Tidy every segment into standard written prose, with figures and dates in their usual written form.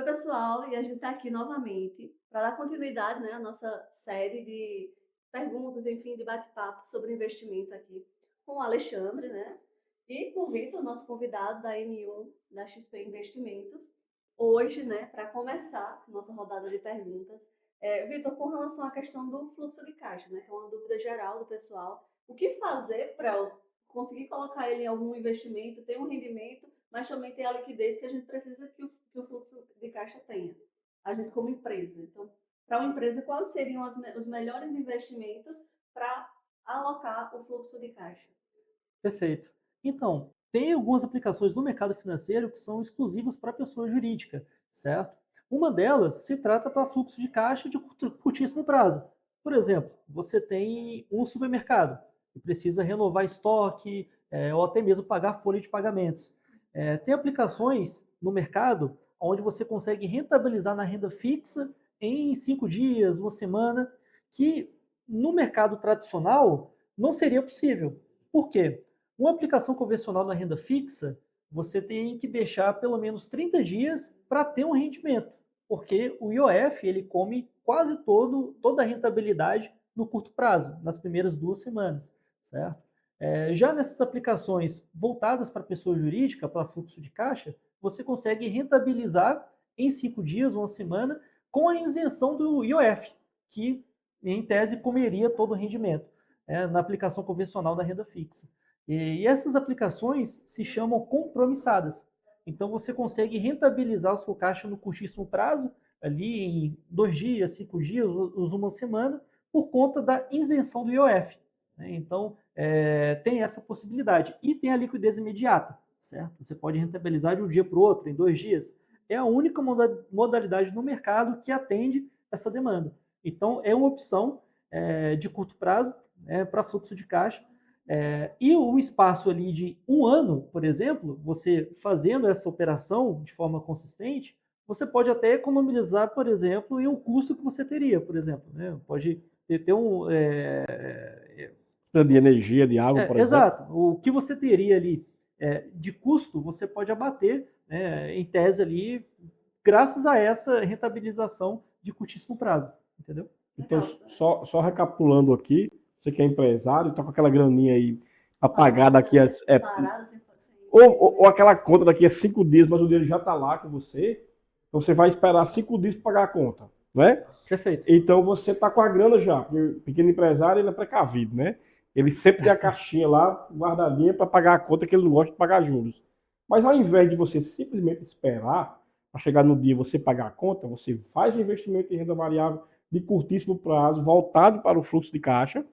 pessoal, e a gente está aqui novamente para dar continuidade, né, à nossa série de perguntas, enfim, de bate-papo sobre investimento aqui com o Alexandre, né, e com o Vitor, nosso convidado da N1, da XP Investimentos, hoje, né, para começar nossa rodada de perguntas. Vitor, com relação à questão do fluxo de caixa, né, que é uma dúvida geral do pessoal, o que fazer para conseguir colocar ele em algum investimento, ter um rendimento, mas também tem a liquidez que a gente precisa que o fluxo de caixa tenha, a gente como empresa. Então, para uma empresa, quais seriam os melhores investimentos para alocar o fluxo de caixa? Perfeito. Então, tem algumas aplicações no mercado financeiro que são exclusivas para a pessoa jurídica, certo? Uma delas se trata para fluxo de caixa de curtíssimo prazo. Por exemplo, você tem um supermercado e precisa renovar estoque ou até mesmo pagar folha de pagamentos. Tem aplicações no mercado onde você consegue rentabilizar na renda fixa em 5 dias, uma semana, que no mercado tradicional não seria possível. Por quê? Uma aplicação convencional na renda fixa, você tem que deixar pelo menos 30 dias para ter um rendimento, porque o IOF ele come quase toda a rentabilidade no curto prazo, nas primeiras 2 semanas, certo? Já nessas aplicações voltadas para pessoa jurídica, para fluxo de caixa, você consegue rentabilizar em 5 dias, uma semana, com a isenção do IOF, que em tese comeria todo o rendimento, na aplicação convencional da renda fixa. E essas aplicações se chamam compromissadas. Então você consegue rentabilizar o seu caixa no curtíssimo prazo, ali em 2 dias, 5 dias, uma semana, por conta da isenção do IOF. Né? Então tem essa possibilidade. E tem a liquidez imediata, certo? Você pode rentabilizar de um dia para o outro, em 2 dias. É a única modalidade no mercado que atende essa demanda. Então é uma opção de curto prazo para fluxo de caixa. E o espaço ali de um ano, por exemplo, você fazendo essa operação de forma consistente, você pode até economizar, por exemplo, em um custo que você teria, por exemplo. Né? Pode ter um. De energia, de água, por exemplo. Exato. O que você teria ali de custo, você pode abater, né, em tese ali, graças a essa rentabilização de curtíssimo prazo. Entendeu? Então, Legal. só recapitulando aqui, você que é empresário, tá com aquela graninha aí a pagar daqui a. Parada, sem Ou aquela conta daqui a 5 dias, mas o dinheiro já tá lá com você, então você vai esperar 5 dias para pagar a conta, não é? Perfeito. Então você tá com a grana já, porque o pequeno empresário ele é precavido, né? Ele sempre tem a caixinha lá guardadinha para pagar a conta que ele não gosta de pagar juros. Mas ao invés de você simplesmente esperar para chegar no dia e você pagar a conta, você faz um investimento em renda variável de curtíssimo prazo, voltado para o fluxo de caixa.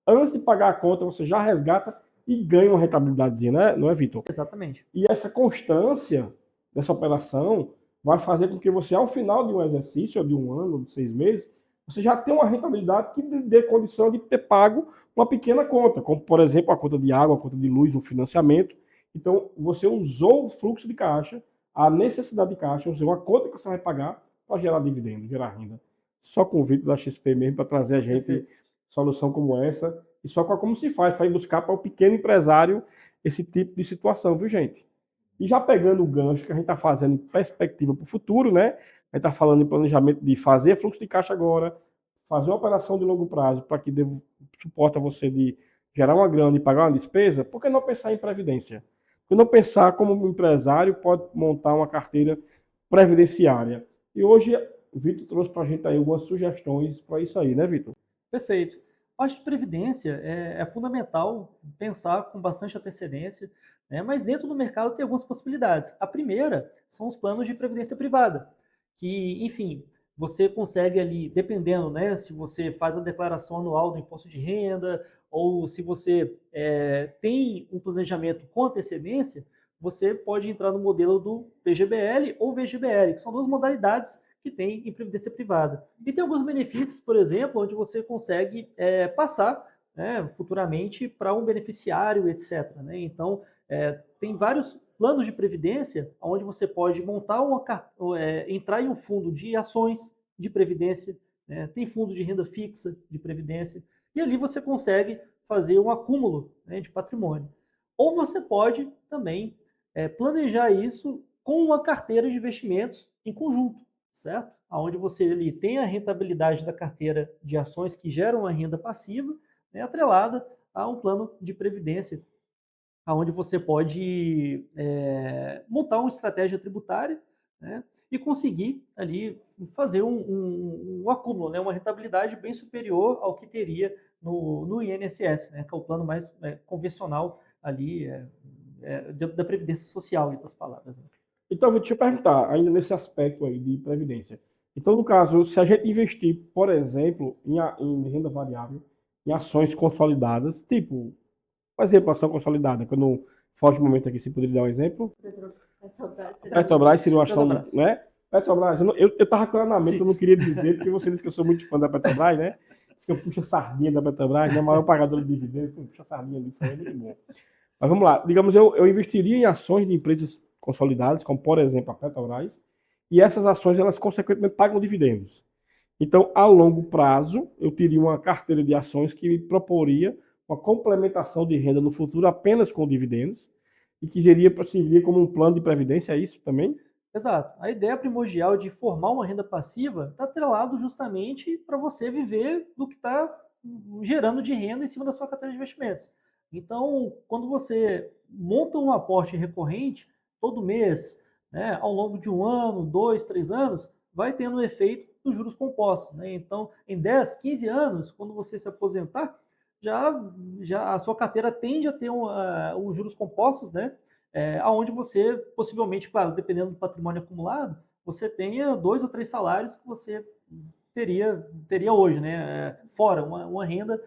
Antes de pagar a conta, você já resgata e ganha uma rentabilidadezinha, né? Não é, Vitor? Exatamente. E essa constância dessa operação vai fazer com que você, ao final de um exercício, ou de um ano, ou de 6 meses, você já tenha uma rentabilidade que dê condição de ter pago uma pequena conta, como, por exemplo, a conta de água, a conta de luz, um financiamento. Então, você usou o fluxo de caixa, a necessidade de caixa, usou uma conta que você vai pagar para gerar dividendo, gerar renda. Só convite da XP mesmo para trazer a gente Perfeito. solução como essa, e só como se faz para ir buscar para o pequeno empresário esse tipo de situação, viu, gente? E já pegando o gancho que a gente está fazendo em perspectiva para o futuro, né? A gente está falando em planejamento de fazer fluxo de caixa agora, fazer uma operação de longo prazo para que dê suporte a você de gerar uma grana e pagar uma despesa, por que não pensar em previdência? Por que não pensar como um empresário pode montar uma carteira previdenciária? E hoje o Vitor trouxe para a gente aí algumas sugestões para isso aí, né, Vitor? Perfeito. Eu acho que previdência é fundamental pensar com bastante antecedência, né? Mas dentro do mercado tem algumas possibilidades. A primeira são os planos de previdência privada, que, enfim, você consegue ali, dependendo, né, se você faz a declaração anual do imposto de renda ou se você tem um planejamento com antecedência, você pode entrar no modelo do PGBL ou VGBL, que são duas modalidades que tem em previdência privada. E tem alguns benefícios, por exemplo, onde você consegue passar, né, futuramente para um beneficiário, etc. Né? Então, tem vários planos de previdência onde você pode montar entrar em um fundo de ações de previdência, né? Tem fundos de renda fixa de previdência, e ali você consegue fazer um acúmulo, né, de patrimônio. Ou você pode também planejar isso com uma carteira de investimentos em conjunto, certo? Onde você ali tem a rentabilidade da carteira de ações que geram uma renda passiva, né, atrelada a um plano de previdência, onde você pode montar uma estratégia tributária, né, e conseguir ali fazer um acúmulo, né, uma rentabilidade bem superior ao que teria no INSS, né, que é o plano mais convencional ali da Previdência Social, em outras palavras. Né? Então, deixa eu perguntar, ainda nesse aspecto aí de previdência. Então, no caso, se a gente investir, por exemplo, em renda variável, em ações consolidadas, tipo, por exemplo, ação consolidada, que eu não foge o momento aqui, se poderia dar um exemplo. Petrobras seria Petrobras seria uma ação, Petrobras. né? Petrobras, eu tava claramente, Sim. eu não queria dizer, porque você disse que eu sou muito fã da Petrobras, né? Diz que eu puxo a sardinha da Petrobras, né? Maior pagador de dividendos, puxa a sardinha disso aí, é muito bom. Mas vamos lá, digamos, eu investiria em ações de empresas consolidadas, como por exemplo a Petrobras, e essas ações, elas consequentemente pagam dividendos. Então, a longo prazo, eu teria uma carteira de ações que me proporia uma complementação de renda no futuro apenas com dividendos, e que serviria como um plano de previdência, é isso também? Exato. A ideia primordial de formar uma renda passiva está atrelado justamente para você viver do que está gerando de renda em cima da sua carteira de investimentos. Então, quando você monta um aporte recorrente todo mês, né, ao longo de um ano, 2, 3 anos, vai tendo o efeito dos juros compostos. Né? Então, em 10, 15 anos, quando você se aposentar, já a sua carteira tende a ter os juros compostos, né? Aonde você possivelmente, claro, dependendo do patrimônio acumulado, você tenha 2 ou 3 salários que você teria hoje, né? Fora uma renda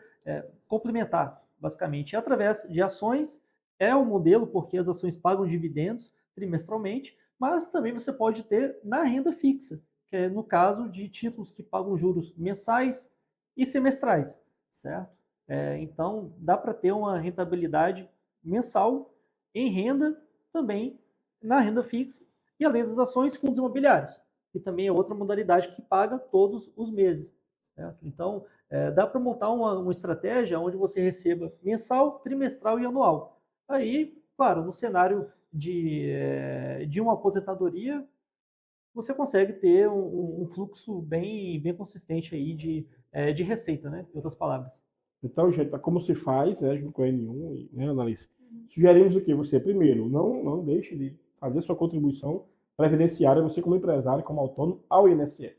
complementar, basicamente. E através de ações é o modelo, porque as ações pagam dividendos trimestralmente, mas também você pode ter na renda fixa, que é no caso de títulos que pagam juros mensais e semestrais, certo? Então, dá para ter uma rentabilidade mensal em renda, também na renda fixa, e além das ações, fundos imobiliários, que também é outra modalidade que paga todos os meses. Certo? Então, dá para montar uma estratégia onde você receba mensal, trimestral e anual. Aí, claro, no cenário de uma aposentadoria, você consegue ter um fluxo bem consistente aí de receita, né? Em outras palavras. Então, gente, como se faz, né, junto com a N1, né, Analice? Sugerimos o quê? Você, primeiro, não deixe de fazer sua contribuição previdenciária, você como empresário, como autônomo, ao INSS.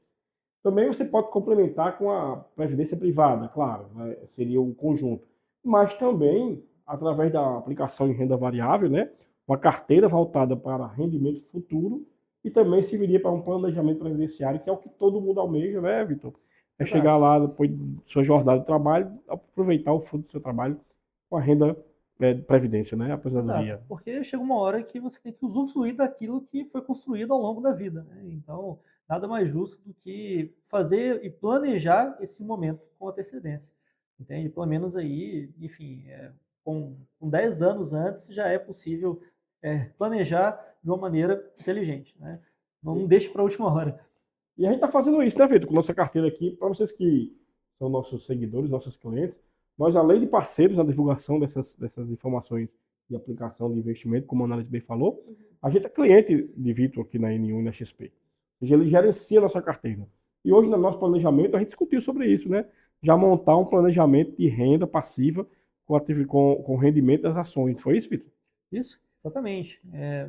Também você pode complementar com a previdência privada, claro, né, seria um conjunto. Mas também, através da aplicação em renda variável, né, uma carteira voltada para rendimento futuro e também serviria para um planejamento previdenciário, que é o que todo mundo almeja, né, Vitor? É Exato. chegar lá depois de sua jornada de trabalho, aproveitar o fruto do seu trabalho com a renda de previdência, né? A aposentadoria. Exato, porque chega uma hora que você tem que usufruir daquilo que foi construído ao longo da vida. Né? Então, nada mais justo do que fazer e planejar esse momento com antecedência. Entende? Pelo menos aí, enfim, com 10 anos antes já é possível planejar de uma maneira inteligente. Né? Não deixe para a última hora. E a gente está fazendo isso, né, Vitor? Com nossa carteira aqui, para vocês que são nossos seguidores, nossos clientes, nós, além de parceiros na divulgação dessas informações de aplicação de investimento, como a Análise bem falou, a gente é cliente de Vitor aqui na N1 e na XP. Ou seja, ele gerencia a nossa carteira. E hoje, no nosso planejamento, a gente discutiu sobre isso, né? Já montar um planejamento de renda passiva com rendimento das ações. Foi isso, Vitor? Isso, exatamente.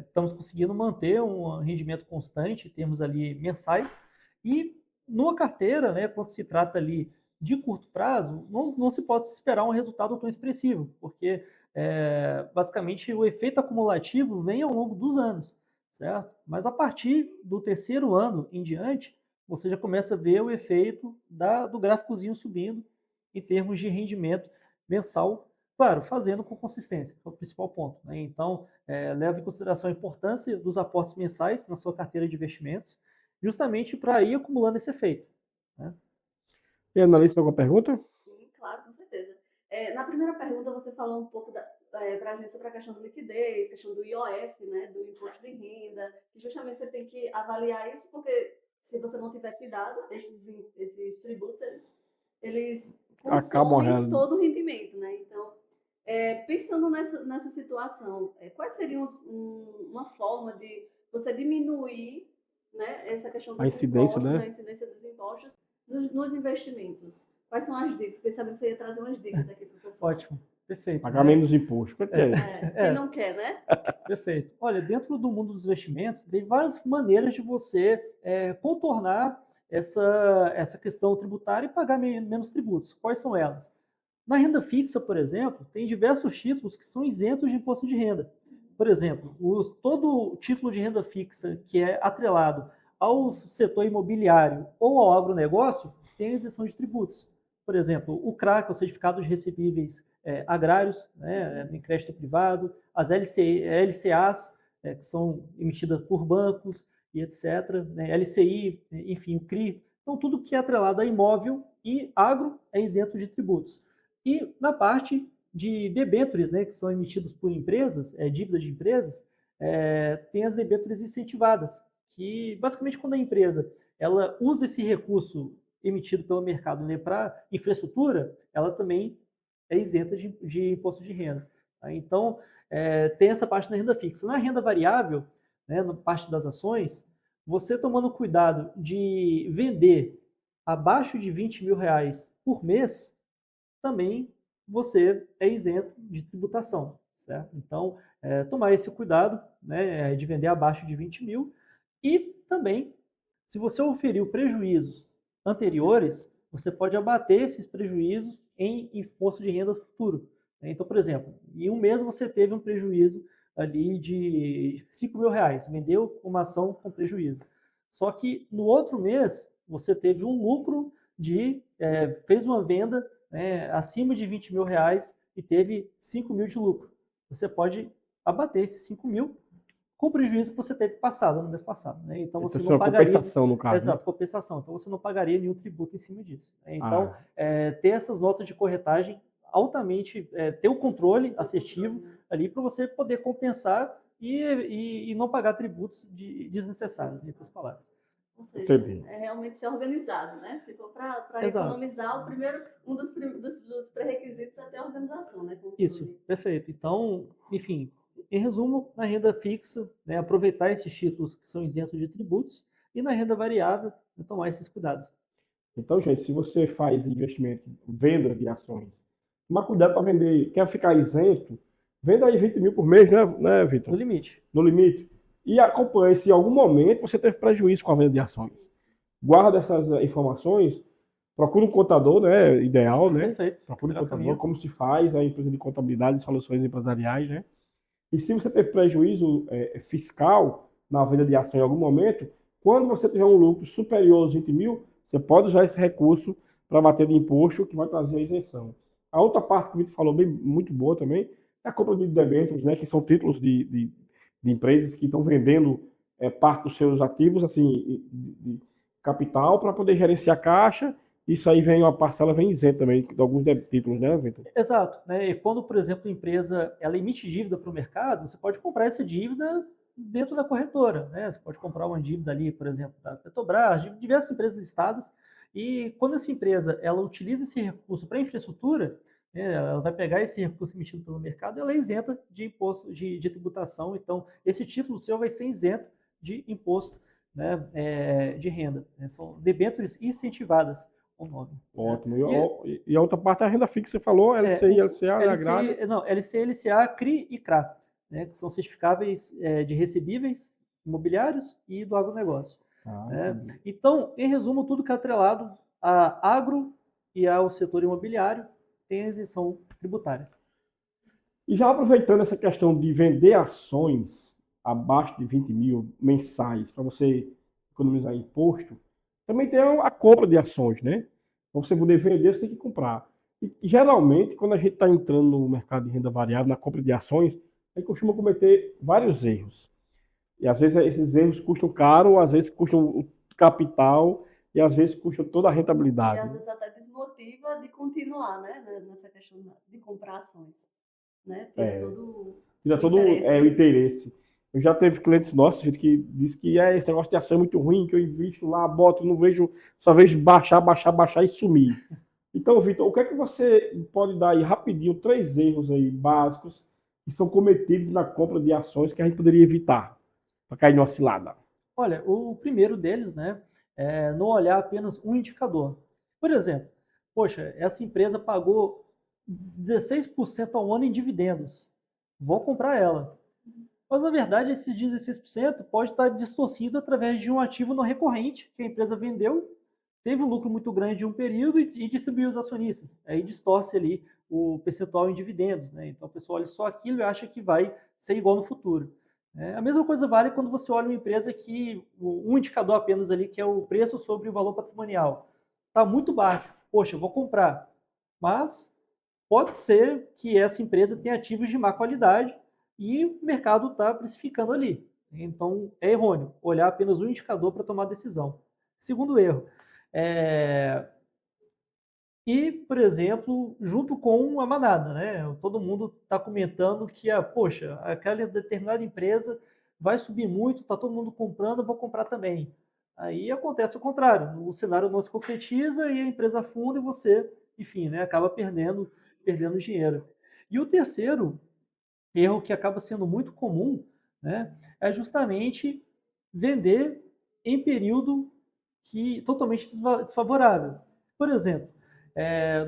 Estamos conseguindo manter um rendimento constante, temos ali mensais, e numa carteira, né, quando se trata ali de curto prazo, não se pode esperar um resultado tão expressivo, porque basicamente o efeito acumulativo vem ao longo dos anos, certo? Mas a partir do terceiro ano em diante, você já começa a ver o efeito do gráficozinho subindo em termos de rendimento mensal. Claro, fazendo com consistência, que é o principal ponto. Né? Então, leve em consideração a importância dos aportes mensais na sua carteira de investimentos, justamente para ir acumulando esse efeito. Né? E a Analista, alguma pergunta? Sim, claro, com certeza. Na primeira pergunta, você falou um pouco para a gente sobre a questão da liquidez, questão do IOF, né, do imposto de renda, que justamente você tem que avaliar isso, porque se você não tiver cuidado, esses tributos, eles Acabam a consomem realidade. todo o rendimento. Né? Então, pensando nessa situação, quais seriam uma forma de você diminuir né, essa questão A dos incidência, impostos, né? a incidência dos impostos nos investimentos. Quais são as dicas? Fiquei sabendo que você ia trazer umas dicas aqui para o pessoal. Ótimo, perfeito. Pagar né? menos imposto. Quanto é? Quem não quer, né? Perfeito. Olha, dentro do mundo dos investimentos, tem várias maneiras de você contornar essa questão tributária e pagar menos tributos. Quais são elas? Na renda fixa, por exemplo, tem diversos títulos que são isentos de imposto de renda. Por exemplo, todo título de renda fixa que é atrelado ao setor imobiliário ou ao agronegócio tem isenção de tributos. Por exemplo, o CRA, que é o Certificado de Recebíveis Agrários, né, em crédito privado, as LCAs, que são emitidas por bancos e etc., né, LCI, enfim, o CRI. Então, tudo que é atrelado a imóvel e agro é isento de tributos. E na parte de debêntures, né, que são emitidos por empresas, dívidas de empresas, tem as debêntures incentivadas, que basicamente quando a empresa ela usa esse recurso emitido pelo mercado, né, para infraestrutura, ela também é isenta de imposto de renda. Tá? Então, tem essa parte na renda fixa. Na renda variável, né, na parte das ações, você tomando cuidado de vender abaixo de R$ 20.000 por mês, também você é isento de tributação, certo? Então, tomar esse cuidado, né, de vender abaixo de 20 mil. E também, se você oferiu prejuízos anteriores, você pode abater esses prejuízos em imposto de renda futuro. Então, por exemplo, em um mês você teve um prejuízo ali de R$ 5.000, vendeu uma ação com prejuízo. Só que no outro mês você teve um lucro fez uma venda, né, acima de R$ 20.000 e teve 5 mil de lucro. Você pode abater esses 5 mil com o prejuízo que você teve passado no mês passado. Né? Então você não pagaria. Compensação, no caso. Exato, compensação. Então você não pagaria nenhum tributo em cima disso. Então, ter essas notas de corretagem altamente, ter o controle assertivo ali para você poder compensar e não pagar tributos desnecessários, em outras palavras. Ou seja, Entendi. é realmente ser organizado, né? Se for para Exato. economizar, um dos pré-requisitos é ter organização, né? Isso, perfeito. Então, enfim, em resumo, na renda fixa, né, aproveitar esses títulos que são isentos de tributos e na renda variável, tomar esses cuidados. Então, gente, se você faz investimento, venda de ações, tomar cuidado para vender, quer ficar isento, venda aí 20 mil por mês, né, Vitor? No limite. No limite. E acompanhe se em algum momento você teve prejuízo com a venda de ações. Guarda essas informações, procura um contador, né, ideal, né? Perfeito. Procura um contador, como se faz a empresa de contabilidade e soluções empresariais, né? E se você teve prejuízo fiscal na venda de ação em algum momento, quando você tiver um lucro superior aos 20 mil, você pode usar esse recurso para bater de imposto, que vai trazer a isenção. A outra parte que o Vitor falou, muito boa também, é a compra de debêntures, né, que são títulos de empresas que estão vendendo parte dos seus ativos, assim, de capital, para poder gerenciar a caixa. Isso aí vem, uma parcela vem isenta também de alguns títulos, né, Vitor? Exato. Né? E quando, por exemplo, a empresa ela emite dívida para o mercado, você pode comprar essa dívida dentro da corretora. Né? Você pode comprar uma dívida ali, por exemplo, da Petrobras, de diversas empresas listadas. E quando essa empresa ela utiliza esse recurso para infraestrutura, ela vai pegar esse recurso emitido pelo mercado, ela é isenta de imposto de tributação. Então, esse título seu vai ser isento de imposto, né, de renda. Né? São debêntures incentivadas. O nome. Ótimo. E a outra parte é a renda fixa, você falou, LCI, LCA, agrário. Não, LCI, LCA, CRI e CRA, né, que são certificáveis de recebíveis imobiliários e do agronegócio. Então, em resumo, tudo que é atrelado a agro e ao setor imobiliário tem a isenção tributária. E já aproveitando essa questão de vender ações abaixo de 20 mil mensais para você economizar imposto, também tem a compra de ações, né? Para você poder vender, você tem que comprar. E geralmente, quando a gente está entrando no mercado de renda variável, na compra de ações, a gente costuma cometer vários erros. E às vezes esses erros custam caro, às vezes custam o capital e às vezes custam toda a rentabilidade. E às vezes até desmotiva de continuar, né? Nessa questão de comprar ações. Né? Tira todo o interesse. Eu já teve clientes nossos que disse que esse negócio de ação é muito ruim, que eu invisto lá, boto, não vejo, só vejo baixar e sumir. Então, Vitor, o que é que você pode dar aí rapidinho, 3 erros aí básicos que são cometidos na compra de ações que a gente poderia evitar para cair numa cilada? Olha, o primeiro deles, né, é não olhar apenas um indicador. Por exemplo, poxa, essa empresa pagou 16% ao ano em dividendos. Vou comprar ela. Mas, na verdade, esses 16% pode estar distorcido através de um ativo não recorrente que a empresa vendeu, teve um lucro muito grande em um período e distribuiu aos acionistas. Aí distorce ali o percentual em dividendos, né? Então, o pessoal olha só aquilo e acha que vai ser igual no futuro. A mesma coisa vale quando você olha uma empresa que um indicador apenas ali, que é o preço sobre o valor patrimonial. Está muito baixo. Poxa, eu vou comprar. Mas pode ser que essa empresa tenha ativos de má qualidade e o mercado está precificando ali. Então, é errôneo olhar apenas um indicador para tomar decisão. Segundo erro, e, por exemplo, junto com a manada, né? Todo mundo está comentando que, poxa, aquela determinada empresa vai subir muito, está todo mundo comprando, eu vou comprar também. Aí acontece o contrário, o cenário não se concretiza e a empresa afunda e você, enfim, né, acaba perdendo dinheiro. E o terceiro erro que acaba sendo muito comum, né, é justamente vender em período totalmente desfavorável. Por exemplo,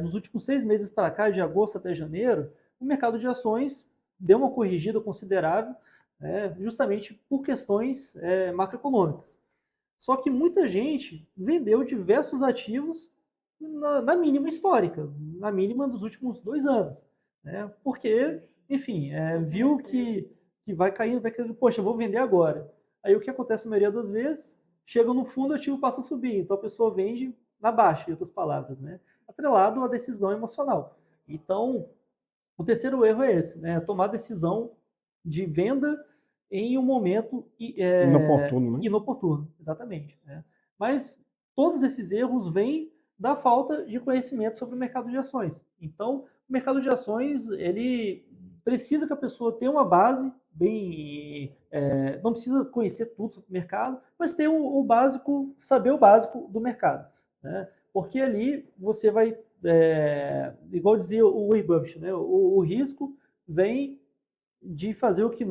nos últimos 6 meses para cá, de agosto até janeiro, o mercado de ações deu uma corrigida considerável, justamente por questões macroeconômicas. Só que muita gente vendeu diversos ativos na mínima histórica, na mínima dos últimos 2 anos, né? Porque, enfim, viu que vai caindo, vai caindo, poxa, eu vou vender agora. Aí o que acontece a maioria das vezes, chega no fundo, o ativo passa a subir, então a pessoa vende na baixa, em outras palavras, né? Atrelado à decisão emocional. Então, o terceiro erro é esse, né? Tomar decisão de venda em um momento Inoportuno, né? inoportuno, exatamente, né? Mas todos esses erros vêm da falta de conhecimento sobre o mercado de ações. Então, o mercado de ações, ele precisa que a pessoa tenha uma base bem... não precisa conhecer tudo sobre o mercado, mas ter o básico, saber o básico do mercado, né? Porque ali você vai igual dizia o Warren Buffett, né? O risco vem de fazer o que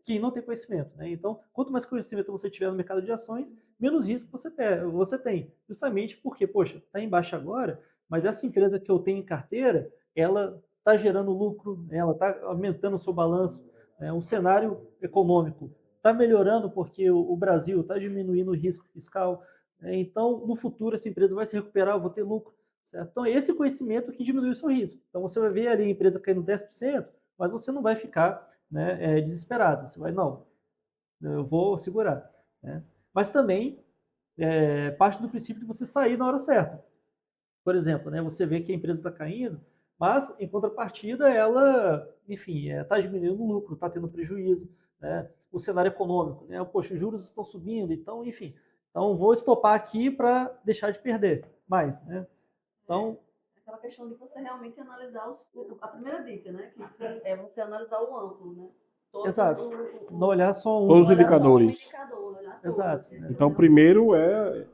quem não tem conhecimento, né? Então, quanto mais conhecimento você tiver no mercado de ações, menos risco você tem. Justamente porque, poxa, está em baixa agora, mas essa empresa que eu tenho em carteira, ela está gerando lucro, ela está aumentando o seu balanço, o cenário econômico está melhorando porque o Brasil está diminuindo o risco fiscal, então, no futuro, essa empresa vai se recuperar, eu vou ter lucro. Certo? Então, é esse conhecimento que diminui o seu risco. Então, você vai ver ali a empresa caindo 10%, mas você não vai ficar, né, desesperado. Você vai, não, eu vou segurar. Né? Mas também parte do princípio de você sair na hora certa. Por exemplo, né, você vê que a empresa está caindo, mas, em contrapartida, ela, enfim, está diminuindo o lucro, está tendo prejuízo. Né? O cenário econômico, né? Poxa, os juros estão subindo, então, enfim. Então, vou estopar aqui para deixar de perder mais. Né? Então, aquela questão de você realmente analisar a primeira dica, né? Que é você analisar o amplo, né? Exato. Não olhar só um. Todos os olhar só um indicadores. indicador, olhar Exato. todos, né? Então, o primeiro é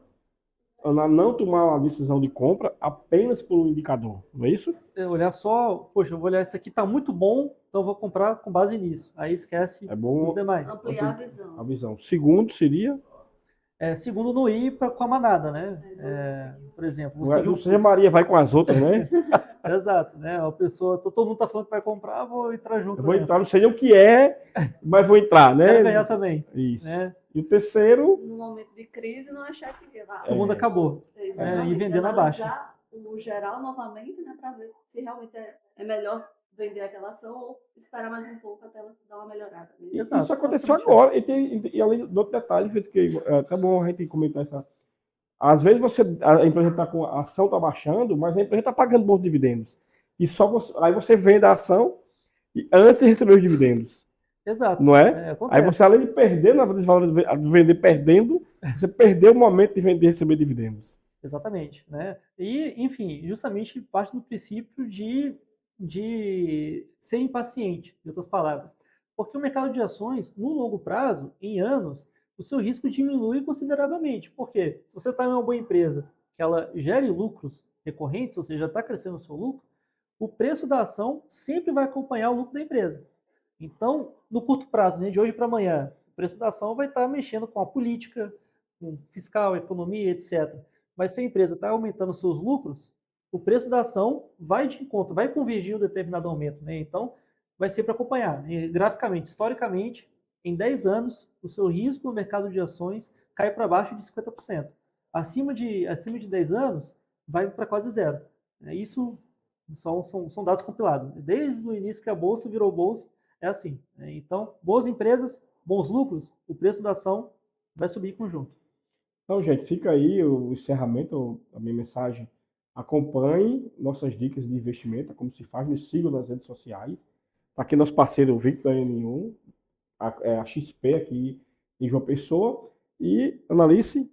não tomar uma decisão de compra apenas por um indicador, não é isso? Olhar só, poxa, eu vou olhar, isso aqui está muito bom, então eu vou comprar com base nisso. Aí esquece os demais. Ampliar a visão. A visão. Segundo seria... Segundo, não ir com a manada, né? Por exemplo, Você Maria vai com as outras, né? Exato, né? A pessoa, todo mundo está falando que vai comprar, vou entrar junto. Eu vou entrar, não sei nem o que é, mas vou entrar, né? Quero ganhar também. Isso. Né? E o terceiro... No momento de crise, não achar que o mundo acabou. E vender na baixa. Analisar o geral novamente, né? Para ver se realmente é melhor vender aquela ação ou esperar mais um pouco até ela dar uma melhorada. Exato. Isso aconteceu agora. E além do outro detalhe, que é até bom a gente comentar isso. Às vezes a empresa está com a ação está baixando, mas a empresa está pagando bons dividendos. E aí você vende a ação antes de receber os dividendos. Exato. Não é? Aí você, além de perder, na de vender perdendo, você perdeu o momento de vender e receber dividendos. Exatamente. Né? E, enfim, justamente parte do princípio de ser impaciente, em outras palavras. Porque o mercado de ações, no longo prazo, em anos, o seu risco diminui consideravelmente. Por quê? Se você está em uma boa empresa, que ela gere lucros recorrentes, ou seja, está crescendo o seu lucro, o preço da ação sempre vai acompanhar o lucro da empresa. Então, no curto prazo, né, de hoje para amanhã, preço da ação vai estar mexendo com a política, com fiscal, economia, etc. Mas se a empresa está aumentando seus lucros, o preço da ação vai de encontro, vai convergir um determinado aumento, né? Então, vai ser para acompanhar, né? Graficamente, historicamente, em 10 anos, o seu risco no mercado de ações cai para baixo de 50%. Acima de 10 anos, vai para quase zero. Isso são dados compilados. Desde o início que a bolsa virou bolsa, é assim. Então, boas empresas, bons lucros, o preço da ação vai subir conjunto. Então, gente, fica aí o encerramento, a minha mensagem. Acompanhe nossas dicas de investimento, como se faz, nos sigam nas redes sociais. Está aqui nosso parceiro Victor da N1, a XP aqui em João Pessoa. E, Analice,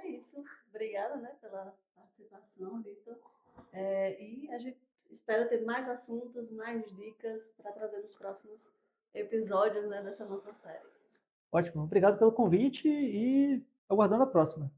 É isso. Obrigada, né, pela participação, Vitor. E a gente espera ter mais assuntos, mais dicas para trazer nos próximos episódios, né, dessa nossa série. Ótimo, obrigado pelo convite e aguardando a próxima.